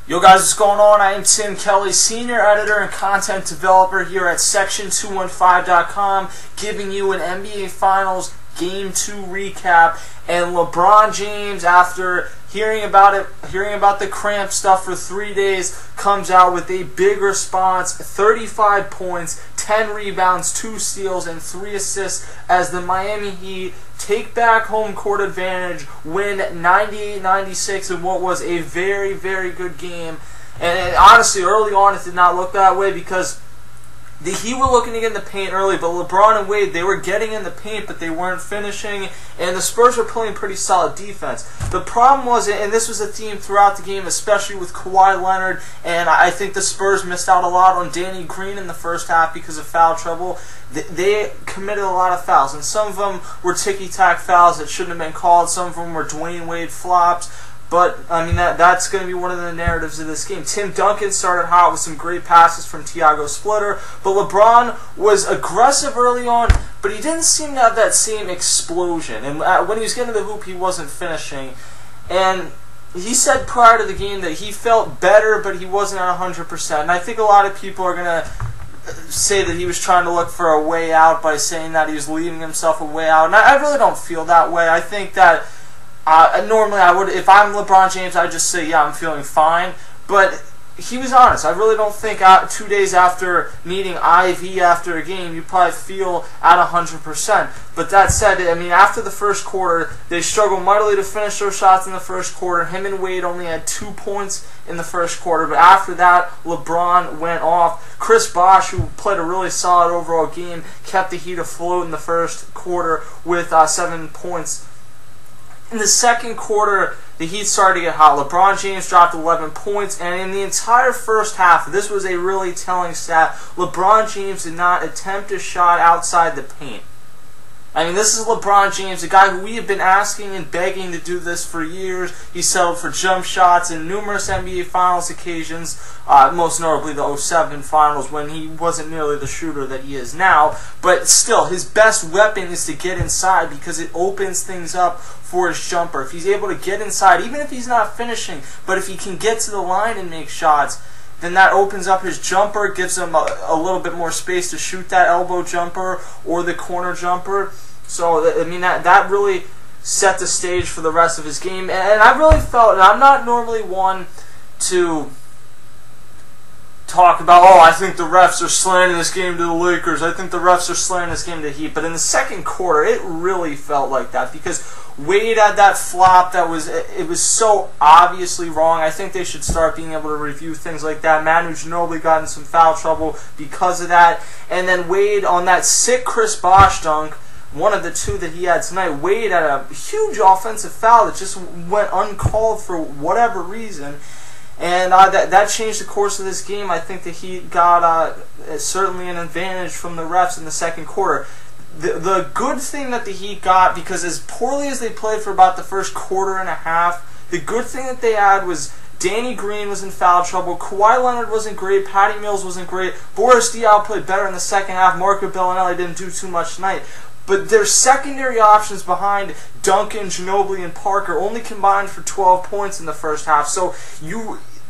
Yo guys, what's going on? I am Tim Kelly, Senior Editor and Content Developer here at Section215.com, giving you an NBA Finals Game 2 recap. And LeBron James, after hearing about the cramp stuff for 3 days, comes out with a big response: 35 points, 10 rebounds, 2 steals, and 3 assists as the Miami Heat take back home court advantage, win 98-96 in what was a very, very good game. And honestly, early on it did not look that way because the Heat were looking to get in the paint early, but LeBron and Wade, they were getting in the paint, but they weren't finishing, and the Spurs were playing pretty solid defense. The problem was, and this was a theme throughout the game, especially with Kawhi Leonard, and I think the Spurs missed out a lot on Danny Green in the first half because of foul trouble. They committed a lot of fouls, and some of them were ticky-tack fouls that shouldn't have been called. Some of them were Dwayne Wade flops. But, I mean, that's going to be one of the narratives of this game. Tim Duncan started hot with some great passes from Tiago Splitter, but LeBron was aggressive early on, but he didn't seem to have that same explosion. And when he was getting to the hoop, he wasn't finishing. And he said prior to the game that he felt better, but he wasn't at 100%. And I think a lot of people are going to say that he was trying to look for a way out by saying that he was leaving himself a way out. And I really don't feel that way. I think that normally I would, if I'm LeBron James, I'd just say, yeah, I'm feeling fine. But he was honest. I really don't think 2 days after needing IV after a game, you probably feel at 100%. But that said, I mean, after the first quarter, they struggled mightily to finish their shots in the first quarter. Him and Wade only had 2 points in the first quarter. But after that, LeBron went off. Chris Bosh, who played a really solid overall game, kept the Heat afloat in the first quarter with 7 points. In the second quarter, the Heat started to get hot. LeBron James dropped 11 points, and in the entire first half, this was a really telling stat, LeBron James did not attempt a shot outside the paint. I mean, this is LeBron James, a guy who we have been asking and begging to do this for years. He settled for jump shots in numerous NBA Finals occasions, most notably the 2007 Finals when he wasn't nearly the shooter that he is now. But still, his best weapon is to get inside because it opens things up for his jumper. If he's able to get inside, even if he's not finishing, but if he can get to the line and make shots, then that opens up his jumper, gives him a little bit more space to shoot that elbow jumper or the corner jumper. So, I mean, that really set the stage for the rest of his game. And I really felt, and I'm not normally one to talk about, oh, I think the refs are slanting this game to the Lakers, I think the refs are slanting this game to the Heat. But in the second quarter, it really felt like that because Wade had that flop that was so obviously wrong. I think they should start being able to review things like that. Manu Ginobili got in some foul trouble because of that. And then Wade on that sick Chris Bosh dunk, one of the 2 that he had tonight, Wade had a huge offensive foul that just went uncalled for whatever reason. And that changed the course of this game. I think that he got certainly an advantage from the refs in the second quarter. The good thing that the Heat got, because as poorly as they played for about the first quarter and a half, the good thing that they had was Danny Green was in foul trouble, Kawhi Leonard wasn't great, Patty Mills wasn't great, Boris Diaw played better in the second half, Marco Bellinelli didn't do too much tonight. But their secondary options behind Duncan, Ginobili, and Parker only combined for 12 points in the first half. So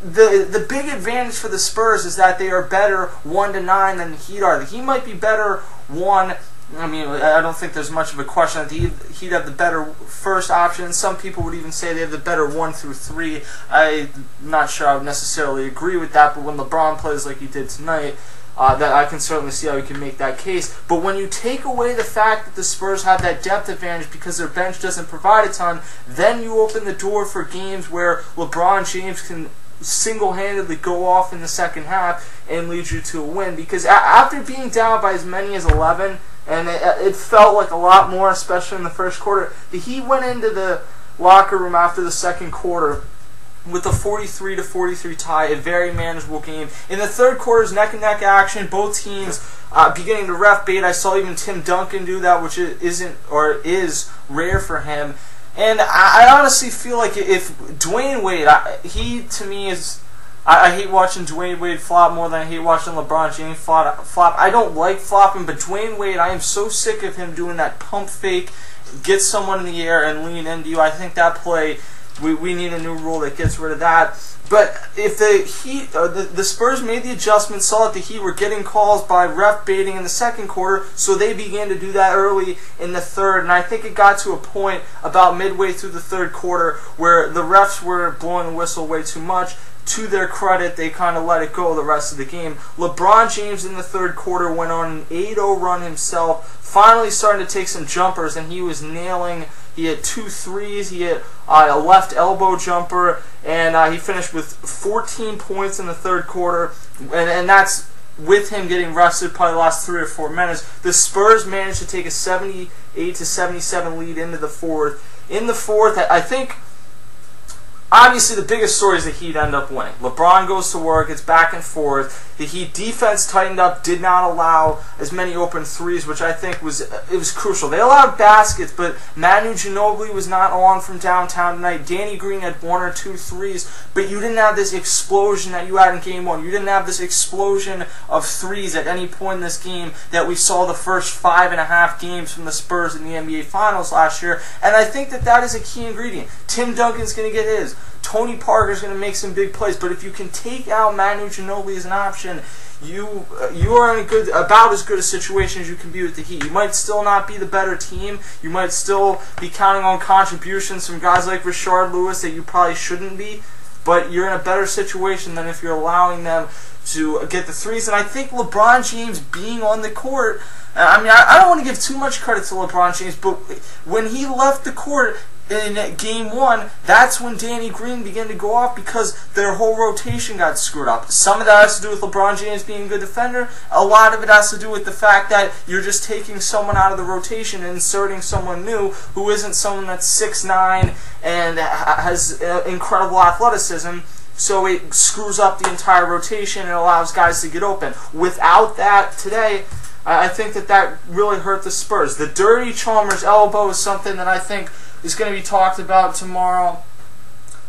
the big advantage for the Spurs is that they are better 1-9 than the Heat are. The Heat might be better 1. I mean, I don't think there's much of a question that the Heat have the better first option. Some people would even say they have the better 1 through 3. I'm not sure I would necessarily agree with that, but when LeBron plays like he did tonight, that I can certainly see how you can make that case. But when you take away the fact that the Spurs have that depth advantage because their bench doesn't provide a ton, then you open the door for games where LeBron James can single-handedly go off in the second half and lead you to a win. Because after being down by as many as 11, and it felt like a lot more, especially in the first quarter, the Heat went into the locker room after the second quarter with a 43-43 tie, a very manageable game. In the third quarter's neck-and-neck action, both teams beginning to ref bait. I saw even Tim Duncan do that, which is rare for him. And I honestly feel like if Dwayne Wade, he to me is, I hate watching Dwayne Wade flop more than I hate watching LeBron James flop. I don't like flopping, but Dwayne Wade, I am so sick of him doing that pump fake, get someone in the air and lean into you. I think that play We need a new rule that gets rid of that. But if the Heat, the Spurs made the adjustment, saw that the Heat were getting calls by ref baiting in the second quarter, so they began to do that early in the third. And I think it got to a point about midway through the third quarter where the refs were blowing the whistle way too much. To their credit, they kind of let it go the rest of the game. LeBron James in the third quarter went on an 8-0 run himself, finally starting to take some jumpers, and he was nailing. He had 2 threes, he had a left elbow jumper, and he finished with 14 points in the third quarter, and that's with him getting rested probably the last 3 or 4 minutes. The Spurs managed to take a 78-77 lead into the fourth. In the fourth, I think, obviously, the biggest story is the Heat end up winning. LeBron goes to work, it's back and forth. The Heat defense tightened up, did not allow as many open threes, which I think was crucial. They allowed baskets, but Manu Ginobili was not on from downtown tonight. Danny Green had 1 or 2 threes, but you didn't have this explosion that you had in Game 1. You didn't have this explosion of threes at any point in this game that we saw the first 5.5 games from the Spurs in the NBA Finals last year, and I think that is a key ingredient. Tim Duncan's going to get his. Tony Parker's going to make some big plays, but if you can take out Manu Ginobili as an option, you are in about as good a situation as you can be with the Heat. You might still not be the better team. You might still be counting on contributions from guys like Rashard Lewis that you probably shouldn't be, but you're in a better situation than if you're allowing them to get the threes. And I think LeBron James being on the court, I mean, I don't want to give too much credit to LeBron James, but when he left the court in Game 1, that's when Danny Green began to go off because their whole rotation got screwed up. Some of that has to do with LeBron James being a good defender. A lot of it has to do with the fact that you're just taking someone out of the rotation and inserting someone new who isn't someone that's 6'9" and has incredible athleticism. So it screws up the entire rotation and allows guys to get open. Without that today, I think that really hurt the Spurs. The dirty Chalmers elbow is something that I think is going to be talked about tomorrow.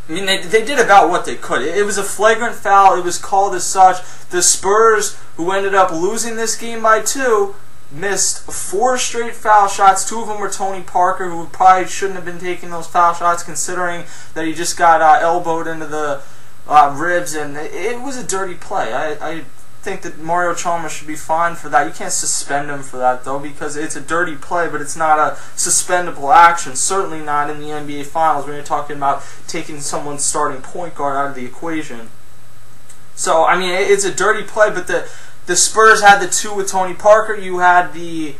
I mean, they did about what they could. It was a flagrant foul. It was called as such. The Spurs, who ended up losing this game by 2, missed 4 straight foul shots. 2 of them were Tony Parker, who probably shouldn't have been taking those foul shots, considering that he just got elbowed into the ribs, and it was a dirty play. I think that Mario Chalmers should be fined for that. You can't suspend him for that, though, because it's a dirty play, but it's not a suspendable action. Certainly not in the NBA Finals when you're talking about taking someone's starting point guard out of the equation. So, I mean, it's a dirty play, but the Spurs had the 2 with Tony Parker. You had the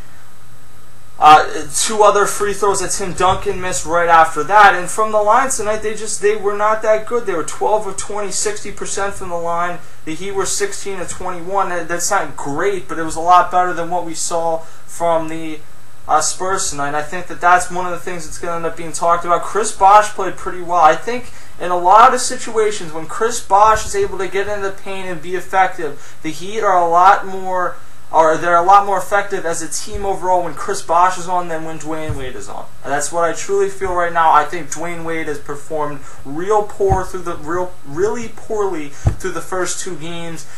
2 other free throws that Tim Duncan missed right after that. And from the line tonight, they were not that good. They were 12 of 20, 60% from the line. The Heat were 16 of 21. That's not great, but it was a lot better than what we saw from the Spurs tonight. I think that's one of the things that's going to end up being talked about. Chris Bosh played pretty well. I think in a lot of situations, when Chris Bosh is able to get into the paint and be effective, the Heat are a lot more effective as a team overall when Chris Bosh is on than when Dwayne Wade is on. And that's what I truly feel right now. I think Dwayne Wade has performed really poorly through the first 2 games.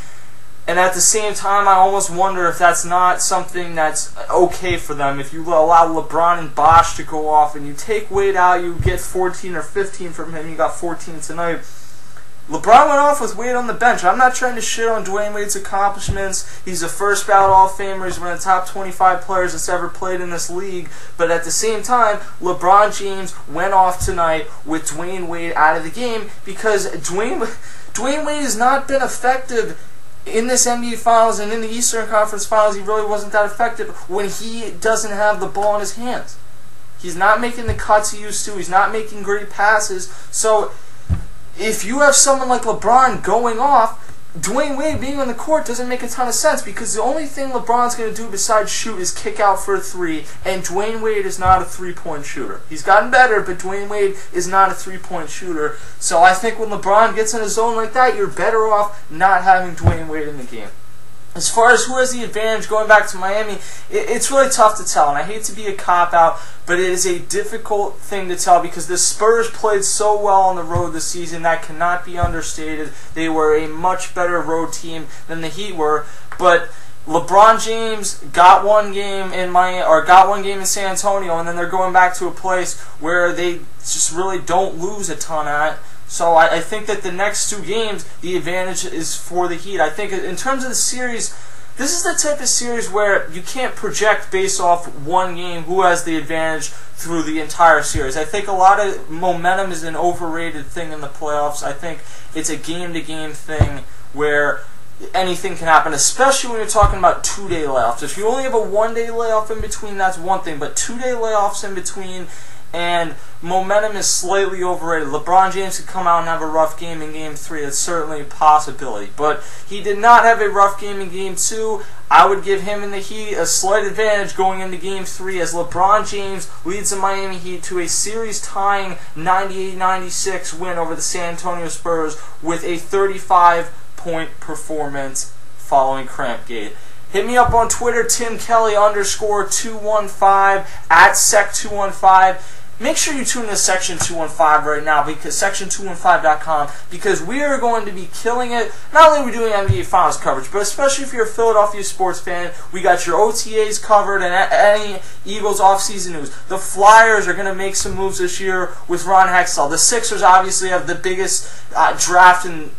And at the same time, I almost wonder if that's not something that's okay for them. If you allow LeBron and Bosh to go off and you take Wade out, you get 14 or 15 from him. You got 14 tonight. LeBron went off with Wade on the bench. I'm not trying to shit on Dwayne Wade's accomplishments. He's a first ballot Hall of Famer. He's one of the top 25 players that's ever played in this league. But at the same time, LeBron James went off tonight with Dwayne Wade out of the game because Dwayne Wade has not been effective in this NBA Finals and in the Eastern Conference Finals. He really wasn't that effective when he doesn't have the ball in his hands. He's not making the cuts he used to. He's not making great passes. So if you have someone like LeBron going off, Dwayne Wade being on the court doesn't make a ton of sense because the only thing LeBron's going to do besides shoot is kick out for a 3, and Dwayne Wade is not a 3-point shooter. He's gotten better, but Dwayne Wade is not a 3-point shooter. So I think when LeBron gets in a zone like that, you're better off not having Dwayne Wade in the game. As far as who has the advantage going back to Miami, it's really tough to tell, and I hate to be a cop-out, but it is a difficult thing to tell because the Spurs played so well on the road this season that cannot be understated. They were a much better road team than the Heat were, but LeBron James got one game in San Antonio, and then they're going back to a place where they just really don't lose a ton at. So I think that the next 2 games, the advantage is for the Heat. I think in terms of the series, this is the type of series where you can't project based off one game who has the advantage through the entire series. I think a lot of momentum is an overrated thing in the playoffs. I think it's a game-to-game thing where anything can happen, especially when you're talking about 2-day layoffs. If you only have a 1-day layoff in between, that's one thing, but 2-day layoffs in between, and momentum is slightly overrated. LeBron James could come out and have a rough game in Game 3. It's certainly a possibility. But he did not have a rough game in Game 2. I would give him and the Heat a slight advantage going into Game 3 as LeBron James leads the Miami Heat to a series-tying 98-96 win over the San Antonio Spurs with a 35-point performance following Crampgate. Hit me up on Twitter, TimKelly_215 at Sec215. Make sure you tune to Section 215 right now, because Section215.com, because we are going to be killing it. Not only are we doing NBA Finals coverage, but especially if you're a Philadelphia sports fan, we got your OTAs covered and any Eagles offseason news. The Flyers are going to make some moves this year with Ron Hextall. The Sixers obviously have the biggest draft in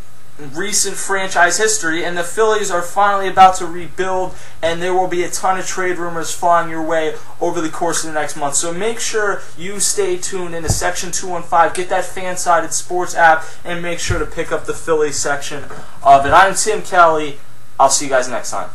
recent franchise history, and the Phillies are finally about to rebuild, and there will be a ton of trade rumors flying your way over the course of the next month. So make sure you stay tuned into Section 215, get that fan-sided sports app, and make sure to pick up the Phillies section of it. I'm Tim Kelly. I'll see you guys next time.